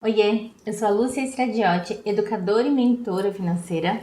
Oiê, eu sou a Lúcia Stradiotti, educadora e mentora financeira,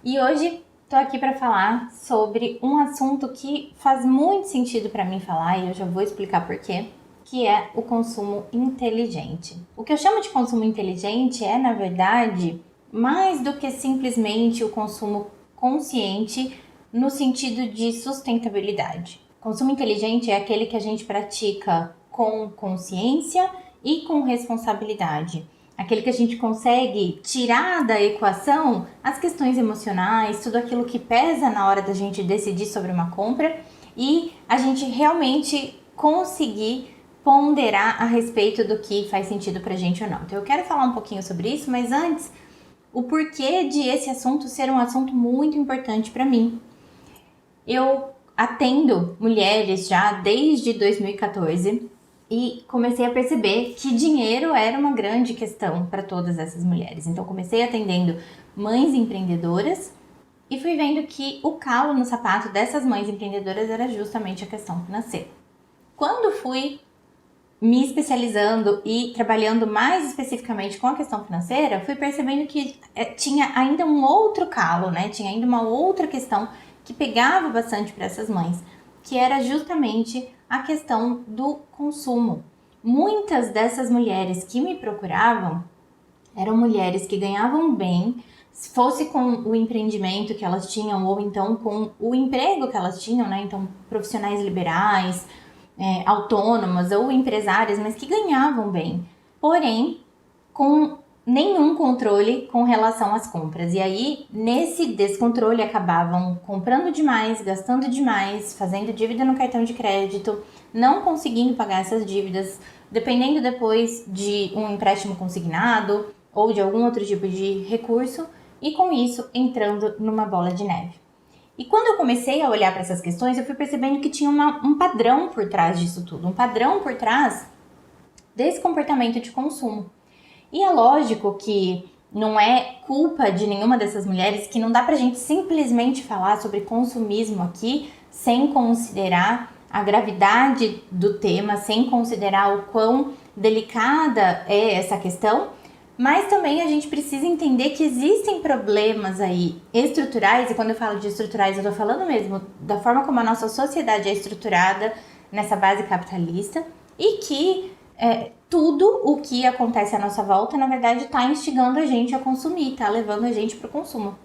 e hoje tô aqui para falar sobre um assunto que faz muito sentido para mim falar e eu já vou explicar por quê, que é o consumo inteligente. O que eu chamo de consumo inteligente é, na verdade, mais do que simplesmente o consumo consciente no sentido de sustentabilidade. Consumo inteligente é aquele que a gente pratica com consciência e com responsabilidade. Aquele que a gente consegue tirar da equação as questões emocionais, tudo aquilo que pesa na hora da gente decidir sobre uma compra e a gente realmente conseguir ponderar a respeito do que faz sentido pra gente ou não. Então eu quero falar um pouquinho sobre isso, mas antes, o porquê de esse assunto ser um assunto muito importante para mim. Eu atendo mulheres já desde 2014 e comecei a perceber que dinheiro era uma grande questão para todas essas mulheres. Então comecei atendendo mães empreendedoras e fui vendo que o calo no sapato dessas mães empreendedoras era justamente a questão financeira. Quando fui me especializando e trabalhando mais especificamente com a questão financeira, fui percebendo que tinha ainda um outro calo, né? Tinha ainda uma outra questão que pegava bastante para essas mães, que era justamente a questão do consumo. Muitas dessas mulheres que me procuravam eram mulheres que ganhavam bem, fosse com o empreendimento que elas tinham ou então com o emprego que elas tinham, né? Então, profissionais liberais, autônomas ou empresárias, mas que ganhavam bem, porém com nenhum controle com relação às compras. E aí, nesse descontrole, acabavam comprando demais, gastando demais, fazendo dívida no cartão de crédito, não conseguindo pagar essas dívidas, dependendo depois de um empréstimo consignado ou de algum outro tipo de recurso, e com isso entrando numa bola de neve. E quando eu comecei a olhar para essas questões, eu fui percebendo que tinha um padrão por trás disso tudo, um padrão por trás desse comportamento de consumo. E é lógico que não é culpa de nenhuma dessas mulheres, que não dá pra gente simplesmente falar sobre consumismo aqui sem considerar a gravidade do tema, sem considerar o quão delicada é essa questão, mas também a gente precisa entender que existem problemas aí estruturais, e quando eu falo de estruturais eu tô falando mesmo da forma como a nossa sociedade é estruturada nessa base capitalista, e que tudo o que acontece à nossa volta, na verdade, está instigando a gente a consumir, está levando a gente para o consumo.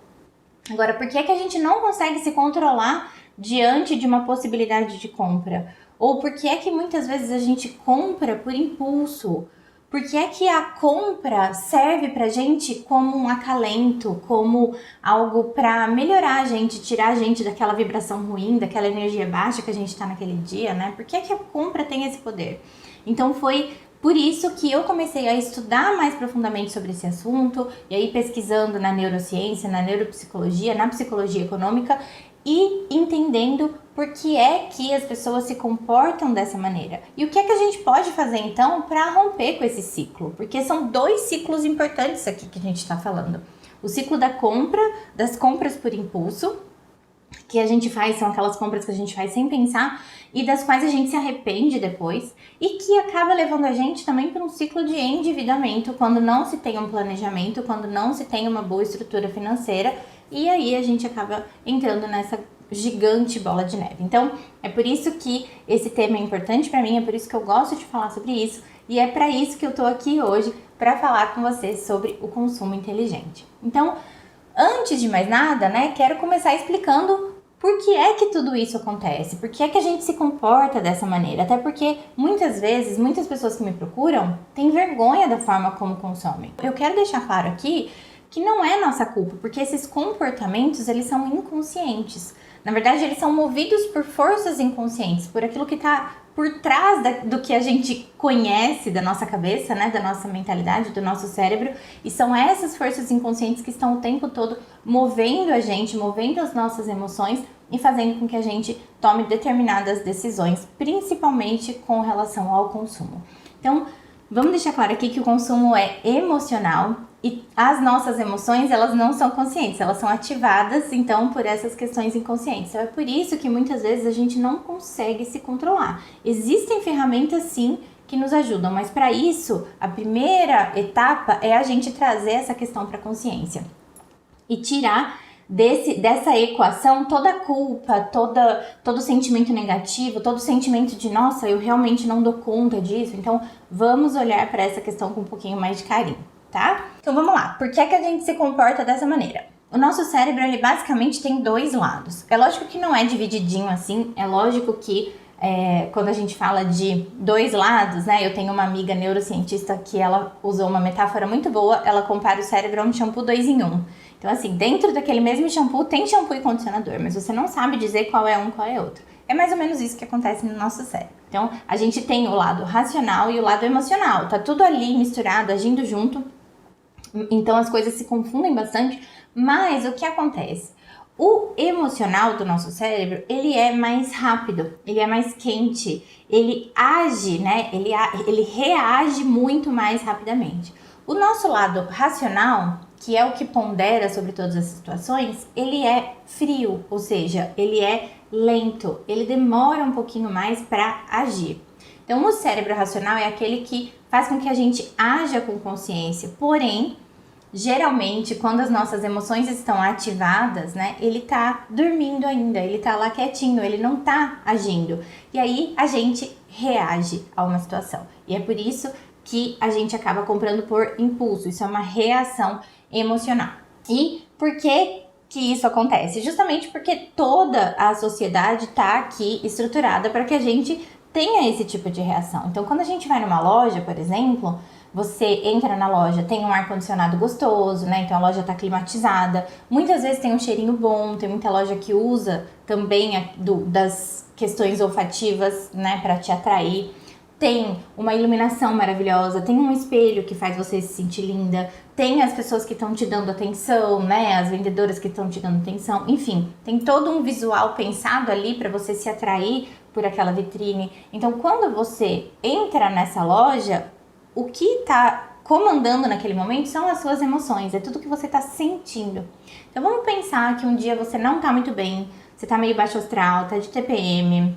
Agora, por que é que a gente não consegue se controlar diante de uma possibilidade de compra? Ou por que é que muitas vezes a gente compra por impulso? Por que é que a compra serve pra gente como um acalento, como algo para melhorar a gente, tirar a gente daquela vibração ruim, daquela energia baixa que a gente tá naquele dia, né? Por que é que a compra tem esse poder? Então foi por isso que eu comecei a estudar mais profundamente sobre esse assunto, e aí pesquisando na neurociência, na neuropsicologia, na psicologia econômica, e entendendo por que é que as pessoas se comportam dessa maneira. E o que é que a gente pode fazer então para romper com esse ciclo? Porque são dois ciclos importantes aqui que a gente está falando. O ciclo da compra, das compras por impulso, que a gente faz, são aquelas compras que a gente faz sem pensar e das quais a gente se arrepende depois, e que acaba levando a gente também para um ciclo de endividamento quando não se tem um planejamento, quando não se tem uma boa estrutura financeira, e aí a gente acaba entrando nessa gigante bola de neve. Então, é por isso que esse tema é importante para mim, é por isso que eu gosto de falar sobre isso, e é para isso que eu tô aqui hoje, para falar com vocês sobre o consumo inteligente. Então, antes de mais nada, né, quero começar explicando por que é que tudo isso acontece, por que é que a gente se comporta dessa maneira, até porque muitas vezes, muitas pessoas que me procuram têm vergonha da forma como consomem. Eu quero deixar claro aqui que não é nossa culpa, porque esses comportamentos, eles são inconscientes. Na verdade, eles são movidos por forças inconscientes, por aquilo que está por trás do que a gente conhece da nossa cabeça, né, da nossa mentalidade, do nosso cérebro, e são essas forças inconscientes que estão o tempo todo movendo a gente, movendo as nossas emoções e fazendo com que a gente tome determinadas decisões, principalmente com relação ao consumo. Então, vamos deixar claro aqui que o consumo é emocional e as nossas emoções, elas não são conscientes, elas são ativadas, então, por essas questões inconscientes. Então, é por isso que muitas vezes a gente não consegue se controlar. Existem ferramentas, sim, que nos ajudam, mas para isso, a primeira etapa é a gente trazer essa questão para a consciência e tirar dessa equação toda a culpa, todo sentimento negativo, todo sentimento de nossa, eu realmente não dou conta disso. Então vamos olhar para essa questão com um pouquinho mais de carinho, tá? Então vamos lá, por que é que a gente se comporta dessa maneira? O nosso cérebro, ele basicamente tem dois lados. É lógico que não é divididinho assim, é lógico que quando a gente fala de dois lados, né? Eu tenho uma amiga neurocientista que ela usou uma metáfora muito boa, ela compara o cérebro a um shampoo 2 em 1. Então assim, dentro daquele mesmo shampoo tem shampoo e condicionador, mas você não sabe dizer qual é um, qual é outro. É mais ou menos isso que acontece no nosso cérebro. Então a gente tem o lado racional e o lado emocional, tá tudo ali misturado, agindo junto. Então as coisas se confundem bastante, mas o que acontece? O emocional do nosso cérebro, ele é mais rápido, ele é mais quente, ele age, né? Ele reage muito mais rapidamente. O nosso lado racional, que é o que pondera sobre todas as situações, ele é frio, ou seja, ele é lento, ele demora um pouquinho mais para agir. Então, o cérebro racional é aquele que faz com que a gente haja com consciência, porém, geralmente, quando as nossas emoções estão ativadas, né, ele tá dormindo ainda, ele tá lá quietinho, ele não tá agindo. E aí, a gente reage a uma situação. E é por isso que a gente acaba comprando por impulso. Isso é uma reação emocional. E por que isso acontece? Justamente porque toda a sociedade tá aqui estruturada para que a gente tenha esse tipo de reação. Então, quando a gente vai numa loja, por exemplo, você entra na loja, tem um ar-condicionado gostoso, né? Então a loja tá climatizada. Muitas vezes tem um cheirinho bom, tem muita loja que usa também das questões olfativas, né? Pra te atrair. Tem uma iluminação maravilhosa, tem um espelho que faz você se sentir linda, tem as pessoas que estão te dando atenção, né? As vendedoras que estão te dando atenção. Enfim, tem todo um visual pensado ali para você se atrair por aquela vitrine. Então, quando você entra nessa loja, o que está comandando naquele momento são as suas emoções, é tudo que você está sentindo. Então vamos pensar que um dia você não está muito bem, você está meio baixo astral, está de TPM,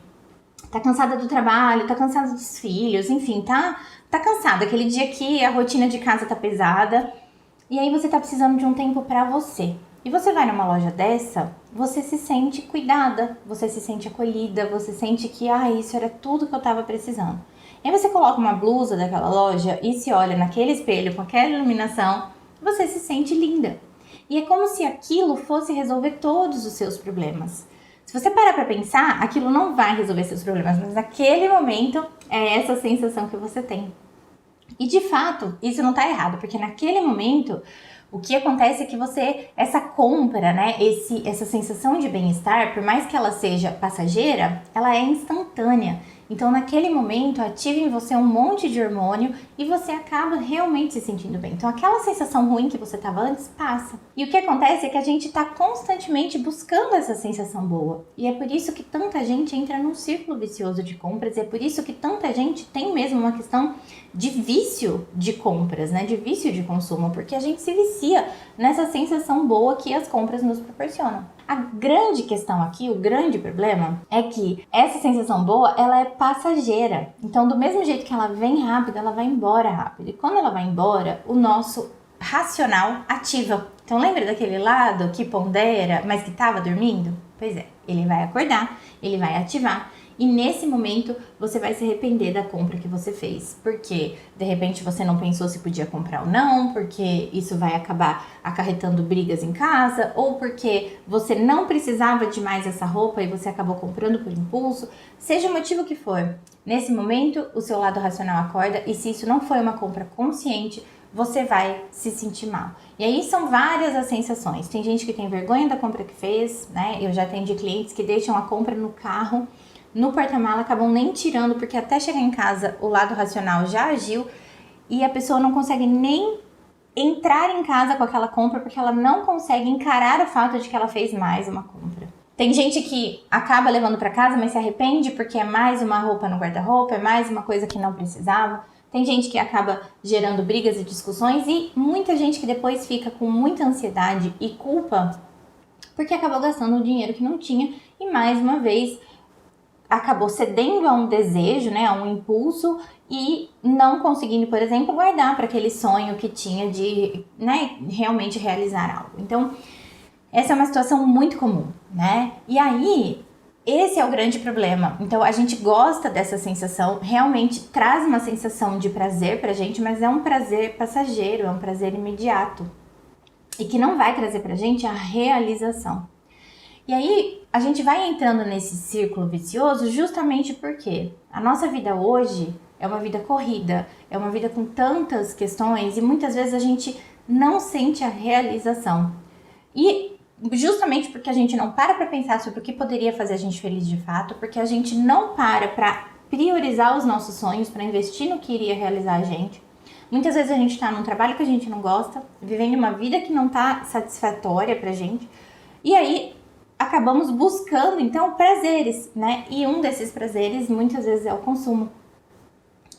está cansada do trabalho, está cansada dos filhos, enfim, tá cansada, aquele dia que a rotina de casa tá pesada, e aí você tá precisando de um tempo para você. E você vai numa loja dessa, você se sente cuidada, você se sente acolhida, você sente que, isso era tudo que eu tava precisando. E aí você coloca uma blusa daquela loja e se olha naquele espelho com aquela iluminação, você se sente linda. E é como se aquilo fosse resolver todos os seus problemas. Se você parar pra pensar, aquilo não vai resolver seus problemas, mas naquele momento é essa sensação que você tem. E de fato, isso não tá errado, porque naquele momento o que acontece é que essa compra, né, essa sensação de bem-estar, por mais que ela seja passageira, ela é instantânea. Então, naquele momento, ativa em você um monte de hormônio e você acaba realmente se sentindo bem. Então, aquela sensação ruim que você estava antes passa. E o que acontece é que a gente está constantemente buscando essa sensação boa. E é por isso que tanta gente entra num círculo vicioso de compras. E é por isso que tanta gente tem mesmo uma questão de vício de compras, né? De vício de consumo. Porque a gente se vicia nessa sensação boa que as compras nos proporcionam. A grande questão aqui, o grande problema é que essa sensação boa, ela é passageira. Então, do mesmo jeito que ela vem rápido, ela vai embora rápido. E quando ela vai embora, o nosso racional ativa. Então, lembra daquele lado que pondera, mas que estava dormindo? Pois é, ele vai acordar, ele vai ativar. E nesse momento, você vai se arrepender da compra que você fez. Porque, de repente, você não pensou se podia comprar ou não, porque isso vai acabar acarretando brigas em casa, ou porque você não precisava de mais essa roupa e você acabou comprando por impulso. Seja o motivo que for, nesse momento, o seu lado racional acorda e se isso não foi uma compra consciente, você vai se sentir mal. E aí são várias as sensações. Tem gente que tem vergonha da compra que fez, né? Eu já atendi clientes que deixam a compra no carro, no porta-mala, acabam nem tirando, porque até chegar em casa o lado racional já agiu e a pessoa não consegue nem entrar em casa com aquela compra porque ela não consegue encarar o fato de que ela fez mais uma compra. Tem gente que acaba levando para casa, mas se arrepende porque é mais uma roupa no guarda-roupa, é mais uma coisa que não precisava. Tem gente que acaba gerando brigas e discussões e muita gente que depois fica com muita ansiedade e culpa porque acabou gastando um dinheiro que não tinha e mais uma vez acabou cedendo a um desejo, né, a um impulso e não conseguindo, por exemplo, guardar para aquele sonho que tinha de, né, realmente realizar algo. Então, essa é uma situação muito comum, né? E aí, esse é o grande problema. Então, a gente gosta dessa sensação, realmente traz uma sensação de prazer pra gente, mas é um prazer passageiro, é um prazer imediato e que não vai trazer pra gente a realização. E aí, a gente vai entrando nesse círculo vicioso justamente porque a nossa vida hoje é uma vida corrida, é uma vida com tantas questões e muitas vezes a gente não sente a realização. E justamente porque a gente não para pensar sobre o que poderia fazer a gente feliz de fato, porque a gente não para priorizar os nossos sonhos, para investir no que iria realizar a gente. Muitas vezes a gente tá num trabalho que a gente não gosta, vivendo uma vida que não tá satisfatória pra gente, e aí acabamos buscando, então, prazeres, né? E um desses prazeres, muitas vezes, é o consumo.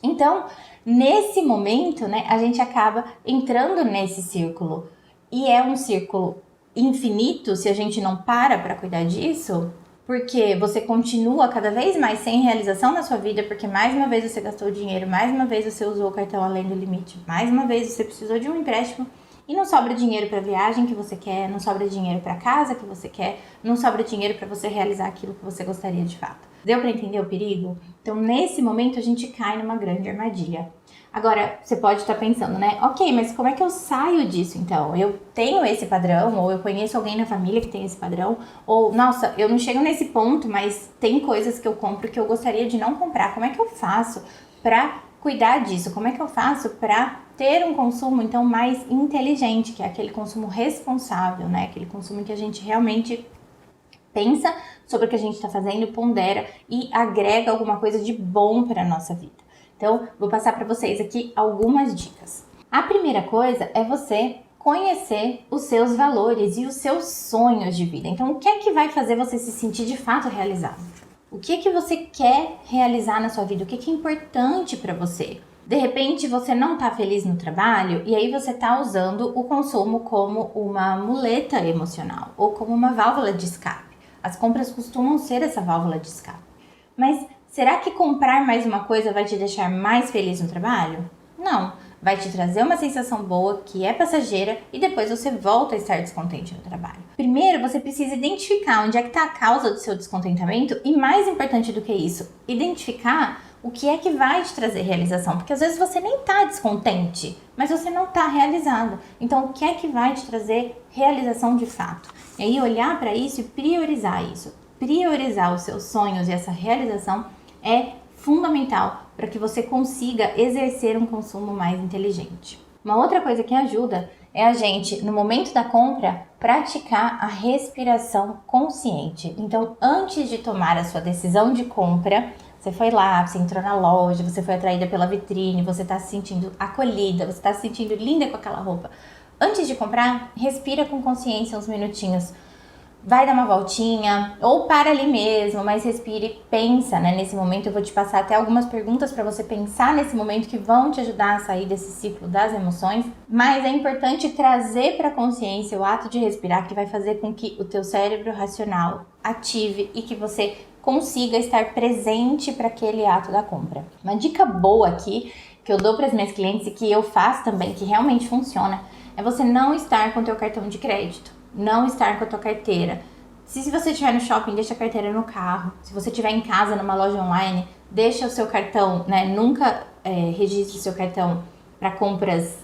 Então, nesse momento, né, a gente acaba entrando nesse círculo. E é um círculo infinito se a gente não para cuidar disso, porque você continua cada vez mais sem realização na sua vida, porque mais uma vez você gastou dinheiro, mais uma vez você usou o cartão além do limite, mais uma vez você precisou de um empréstimo, e não sobra dinheiro para a viagem que você quer, não sobra dinheiro para a casa que você quer, não sobra dinheiro para você realizar aquilo que você gostaria de fato. Deu para entender o perigo? Então, nesse momento, a gente cai numa grande armadilha. Agora, você pode estar pensando, né? Ok, mas como é que eu saio disso, então? Eu tenho esse padrão, ou eu conheço alguém na família que tem esse padrão, ou, nossa, eu não chego nesse ponto, mas tem coisas que eu compro que eu gostaria de não comprar. Como é que eu faço para cuidar disso? Como é que eu faço para ter um consumo, então, mais inteligente, que é aquele consumo responsável, né? Aquele consumo que a gente realmente pensa sobre o que a gente está fazendo, pondera e agrega alguma coisa de bom para a nossa vida. Então, vou passar para vocês aqui algumas dicas. A primeira coisa é você conhecer os seus valores e os seus sonhos de vida. Então, o que é que vai fazer você se sentir de fato realizado? O que é que você quer realizar na sua vida? O que é importante para você? De repente, você não está feliz no trabalho e aí você está usando o consumo como uma muleta emocional ou como uma válvula de escape. As compras costumam ser essa válvula de escape. Mas será que comprar mais uma coisa vai te deixar mais feliz no trabalho? Não. Vai te trazer uma sensação boa que é passageira e depois você volta a estar descontente no trabalho. Primeiro, você precisa identificar onde é que está a causa do seu descontentamento e, mais importante do que isso, identificar o que é que vai te trazer realização. Porque às vezes você nem está descontente, mas você não está realizado. Então, o que é que vai te trazer realização de fato? E aí, olhar para isso e priorizar isso. Priorizar os seus sonhos e essa realização é fundamental para que você consiga exercer um consumo mais inteligente. Uma outra coisa que ajuda é a gente, no momento da compra, praticar a respiração consciente. Então, antes de tomar a sua decisão de compra, você foi lá, você entrou na loja, você foi atraída pela vitrine, você está se sentindo acolhida, você está se sentindo linda com aquela roupa. Antes de comprar, respira com consciência uns minutinhos. Vai dar uma voltinha ou para ali mesmo, mas respire e pensa, né? Nesse momento eu vou te passar até algumas perguntas para você pensar nesse momento que vão te ajudar a sair desse ciclo das emoções. Mas é importante trazer para a consciência o ato de respirar, que vai fazer com que o teu cérebro racional ative e que você consiga estar presente para aquele ato da compra. Uma dica boa aqui que eu dou para as minhas clientes e que eu faço também, que realmente funciona, é você não estar com o teu cartão de crédito. Não estar com a tua carteira. Se você estiver no shopping, deixa a carteira no carro. Se você estiver em casa, numa loja online, deixa o seu cartão, né? Nunca registre o seu cartão para compras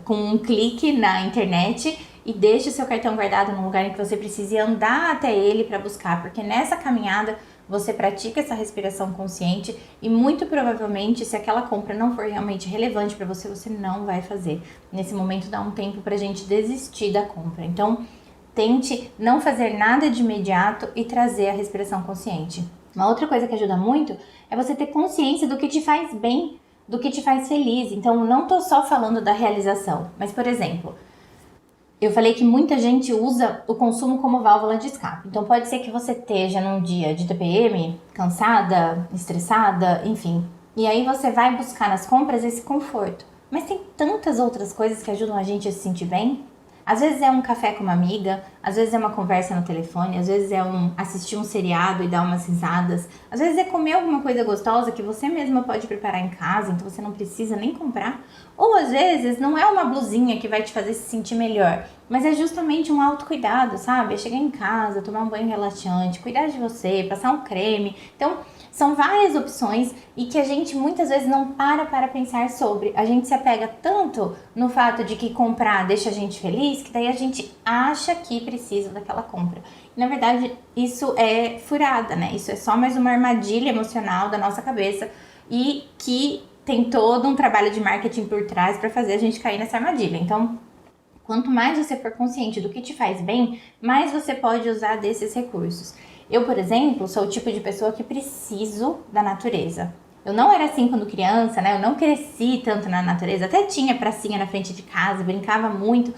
com um clique na internet e deixe o seu cartão guardado num lugar em que você precise andar até ele para buscar, porque nessa caminhada você pratica essa respiração consciente e muito provavelmente, se aquela compra não for realmente relevante para você, você não vai fazer. Nesse momento dá um tempo para a gente desistir da compra. Então, tente não fazer nada de imediato e trazer a respiração consciente. Uma outra coisa que ajuda muito é você ter consciência do que te faz bem, do que te faz feliz. Então, não tô só falando da realização, mas, por exemplo, eu falei que muita gente usa o consumo como válvula de escape. Então, pode ser que você esteja num dia de TPM, cansada, estressada, enfim. E aí você vai buscar nas compras esse conforto. Mas tem tantas outras coisas que ajudam a gente a se sentir bem. Às vezes é um café com uma amiga, às vezes é uma conversa no telefone, às vezes é assistir um seriado e dar umas risadas, às vezes é comer alguma coisa gostosa que você mesma pode preparar em casa, então você não precisa nem comprar. Ou às vezes não é uma blusinha que vai te fazer se sentir melhor, mas é justamente um autocuidado, sabe? É chegar em casa, tomar um banho relaxante, cuidar de você, passar um creme. Então, são várias opções e que a gente muitas vezes não para pensar sobre. A gente se apega tanto no fato de que comprar deixa a gente feliz, que daí a gente acha que precisa daquela compra. E, na verdade, isso é furada, né? Isso é só mais uma armadilha emocional da nossa cabeça e que tem todo um trabalho de marketing por trás para fazer a gente cair nessa armadilha. Então, quanto mais você for consciente do que te faz bem, mais você pode usar desses recursos. Eu, por exemplo, sou o tipo de pessoa que preciso da natureza. Eu não era assim quando criança, né? Eu não cresci tanto na natureza. Até tinha pracinha na frente de casa, brincava muito.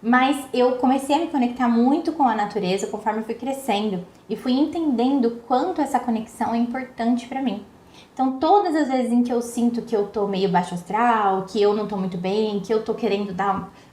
Mas eu comecei a me conectar muito com a natureza conforme eu fui crescendo. E fui entendendo quanto essa conexão é importante para mim. Então, todas as vezes em que eu sinto que eu tô meio baixo astral, que eu não tô muito bem, que eu tô querendo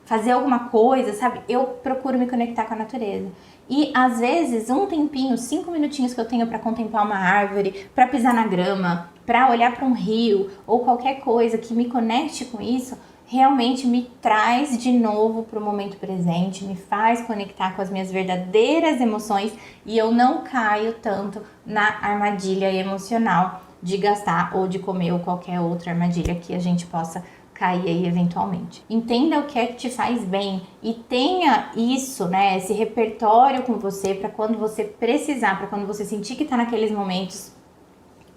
fazer alguma coisa, sabe? Eu procuro me conectar com a natureza. E, às vezes, um tempinho, 5 minutinhos que eu tenho para contemplar uma árvore, para pisar na grama, para olhar para um rio ou qualquer coisa que me conecte com isso, realmente me traz de novo para o momento presente, me faz conectar com as minhas verdadeiras emoções e eu não caio tanto na armadilha emocional de gastar ou de comer ou qualquer outra armadilha que a gente possa cair aí eventualmente. Entenda o que é que te faz bem e tenha isso, né, esse repertório com você para quando você precisar, para quando você sentir que tá naqueles momentos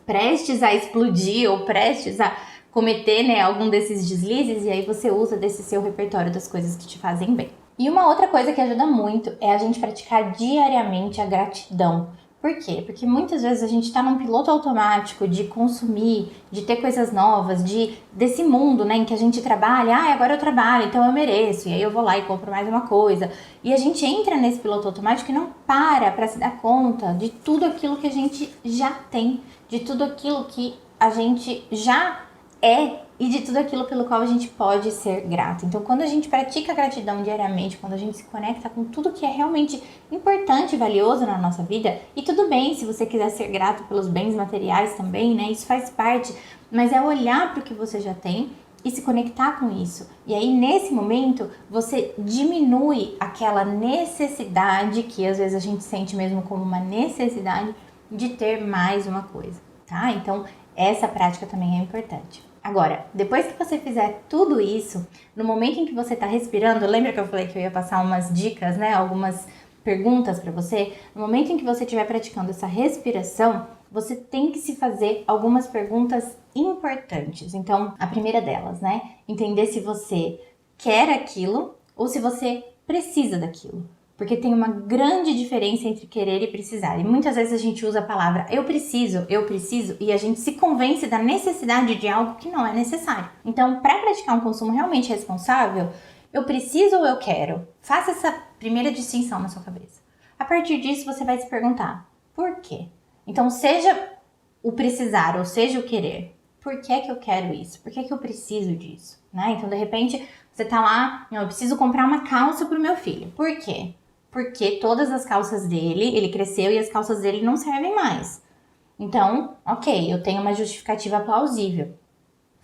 prestes a explodir ou prestes a cometer, né, algum desses deslizes e aí você usa desse seu repertório das coisas que te fazem bem. E uma outra coisa que ajuda muito é a gente praticar diariamente a gratidão. Por quê? Porque muitas vezes a gente tá num piloto automático de consumir, de ter coisas novas, desse mundo, né, em que a gente trabalha, agora eu trabalho, então eu mereço, e aí eu vou lá e compro mais uma coisa. E a gente entra nesse piloto automático e não para se dar conta de tudo aquilo que a gente já tem, de tudo aquilo que a gente já é e de tudo aquilo pelo qual a gente pode ser grato. Então, quando a gente pratica a gratidão diariamente, quando a gente se conecta com tudo que é realmente importante e valioso na nossa vida, e tudo bem se você quiser ser grato pelos bens materiais também, né? Isso faz parte, mas é olhar para o que você já tem e se conectar com isso. E aí, nesse momento, você diminui aquela necessidade que às vezes a gente sente mesmo como uma necessidade de ter mais uma coisa, tá? Então, essa prática também é importante. Agora, depois que você fizer tudo isso, no momento em que você está respirando, lembra que eu falei que eu ia passar umas dicas, né? Algumas perguntas para você? No momento em que você estiver praticando essa respiração, você tem que se fazer algumas perguntas importantes. Então, a primeira delas, né? Entender se você quer aquilo ou se você precisa daquilo. Porque tem uma grande diferença entre querer e precisar. E muitas vezes a gente usa a palavra eu preciso, e a gente se convence da necessidade de algo que não é necessário. Então, para praticar um consumo realmente responsável, eu preciso ou eu quero? Faça essa primeira distinção na sua cabeça. A partir disso, você vai se perguntar, por quê? Então, seja o precisar ou seja o querer. Por que que eu quero isso? Por que que eu preciso disso? Né? Então, de repente, você tá lá, eu preciso comprar uma calça pro meu filho. Por quê? Porque todas as calças dele, ele cresceu e as calças dele não servem mais. Então, ok, eu tenho uma justificativa plausível.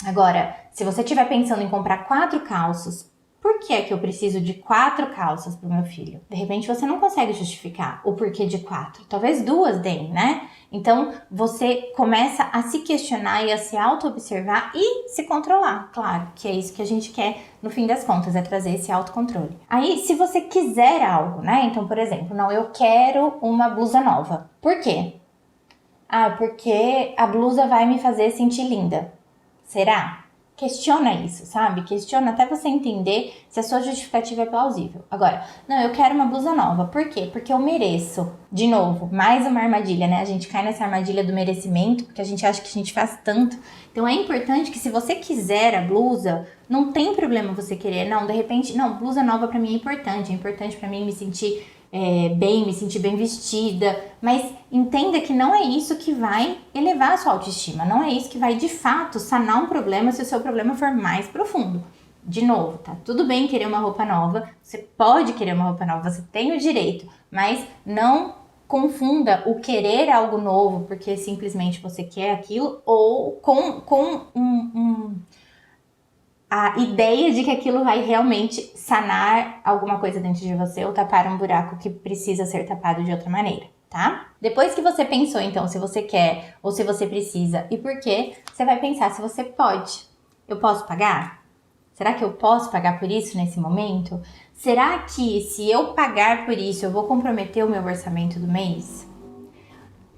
Agora, se você estiver pensando em comprar 4 calças, por que é que eu preciso de 4 calças para o meu filho? De repente você não consegue justificar o porquê de 4. Talvez 2 deem, né? Então você começa a se questionar e a se auto-observar e se controlar. Claro, que é isso que a gente quer no fim das contas, é trazer esse autocontrole. Aí, se você quiser algo, né? Então, por exemplo, não, eu quero uma blusa nova. Por quê? Porque a blusa vai me fazer sentir linda. Será? Questiona isso, sabe? Questiona até você entender se a sua justificativa é plausível. Agora, não, eu quero uma blusa nova. Por quê? Porque eu mereço. De novo, mais uma armadilha, né? A gente cai nessa armadilha do merecimento, porque a gente acha que a gente faz tanto. Então, é importante que se você quiser a blusa, não tem problema você querer. Não, de repente, não, blusa nova pra mim é importante. É importante pra mim me sentir bem, me sentir bem vestida, mas entenda que não é isso que vai elevar a sua autoestima, não é isso que vai de fato sanar um problema se o seu problema for mais profundo. De novo, tá tudo bem querer uma roupa nova, você pode querer uma roupa nova, você tem o direito, mas não confunda o querer algo novo porque simplesmente você quer aquilo ou com a ideia de que aquilo vai realmente sanar alguma coisa dentro de você ou tapar um buraco que precisa ser tapado de outra maneira, tá? Depois que você pensou, então, se você quer ou se você precisa e por quê, você vai pensar se você pode. Eu posso pagar? Será que eu posso pagar por isso nesse momento? Será que se eu pagar por isso, eu vou comprometer o meu orçamento do mês?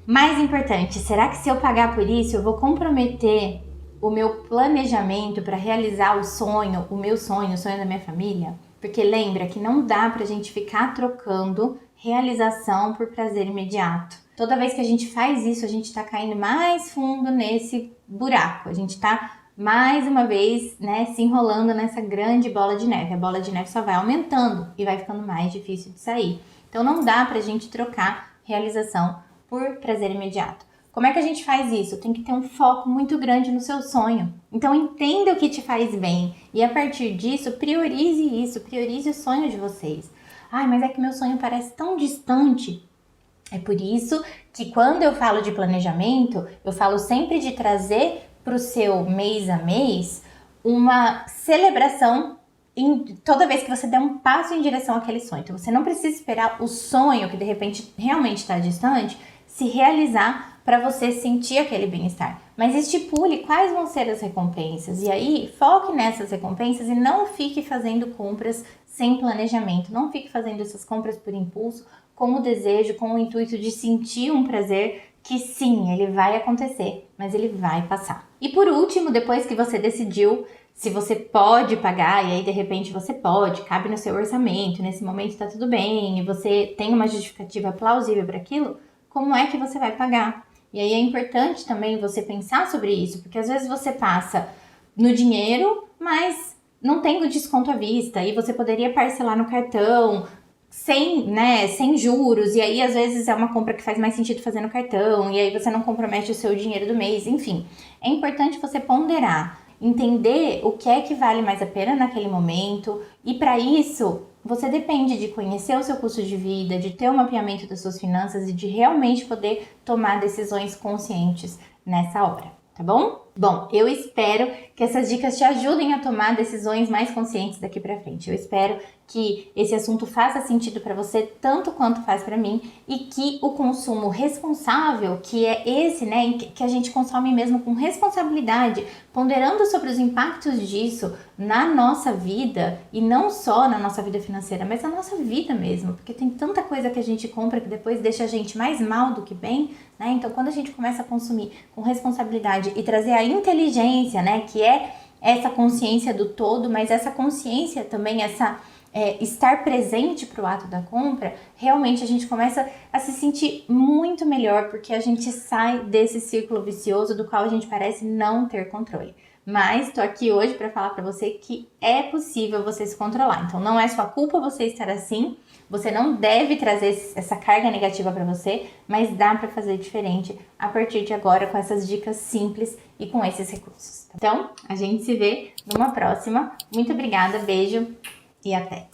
Mais importante, será que se eu pagar por isso, eu vou comprometer o meu planejamento para realizar o sonho, o sonho da minha família? Porque lembra que não dá pra gente ficar trocando realização por prazer imediato. Toda vez que a gente faz isso, a gente tá caindo mais fundo nesse buraco. A gente tá mais uma vez, né, se enrolando nessa grande bola de neve. A bola de neve só vai aumentando e vai ficando mais difícil de sair. Então não dá pra gente trocar realização por prazer imediato. Como é que a gente faz isso? Tem que ter um foco muito grande no seu sonho. Então entenda o que te faz bem e a partir disso priorize isso, priorize o sonho de vocês. Ai, mas é que meu sonho parece tão distante. É por isso que quando eu falo de planejamento, eu falo sempre de trazer para o seu mês a mês uma celebração toda vez que você der um passo em direção àquele sonho. Então você não precisa esperar o sonho que de repente realmente está distante se realizar para você sentir aquele bem-estar. Mas estipule quais vão ser as recompensas e aí foque nessas recompensas e não fique fazendo compras sem planejamento. Não fique fazendo essas compras por impulso, com o desejo, com o intuito de sentir um prazer que sim, ele vai acontecer, mas ele vai passar. E por último, depois que você decidiu se você pode pagar, e aí de repente você pode, cabe no seu orçamento, nesse momento tá tudo bem, e você tem uma justificativa plausível para aquilo, como é que você vai pagar? E aí é importante também você pensar sobre isso, porque às vezes você passa no dinheiro, mas não tem o desconto à vista, e você poderia parcelar no cartão, sem juros, e aí às vezes é uma compra que faz mais sentido fazer no cartão, e aí você não compromete o seu dinheiro do mês, enfim. É importante você ponderar, entender o que é que vale mais a pena naquele momento, e para isso você depende de conhecer o seu custo de vida, de ter um mapeamento das suas finanças e de realmente poder tomar decisões conscientes nessa hora, tá bom? Bom, eu espero que essas dicas te ajudem a tomar decisões mais conscientes daqui pra frente. Eu espero que esse assunto faça sentido para você tanto quanto faz para mim e que o consumo responsável, que é esse, né, que a gente consome mesmo com responsabilidade, ponderando sobre os impactos disso na nossa vida e não só na nossa vida financeira, mas na nossa vida mesmo, porque tem tanta coisa que a gente compra que depois deixa a gente mais mal do que bem, né? Então, quando a gente começa a consumir com responsabilidade e trazer a inteligência, né, que é essa consciência do todo, mas essa consciência também, estar presente para o ato da compra, realmente a gente começa a se sentir muito melhor, porque a gente sai desse círculo vicioso do qual a gente parece não ter controle. Mas tô aqui hoje para falar para você que é possível você se controlar. Então não é sua culpa você estar assim, você não deve trazer essa carga negativa para você, mas dá para fazer diferente a partir de agora com essas dicas simples e com esses recursos. Então, a gente se vê numa próxima. Muito obrigada, beijo e até!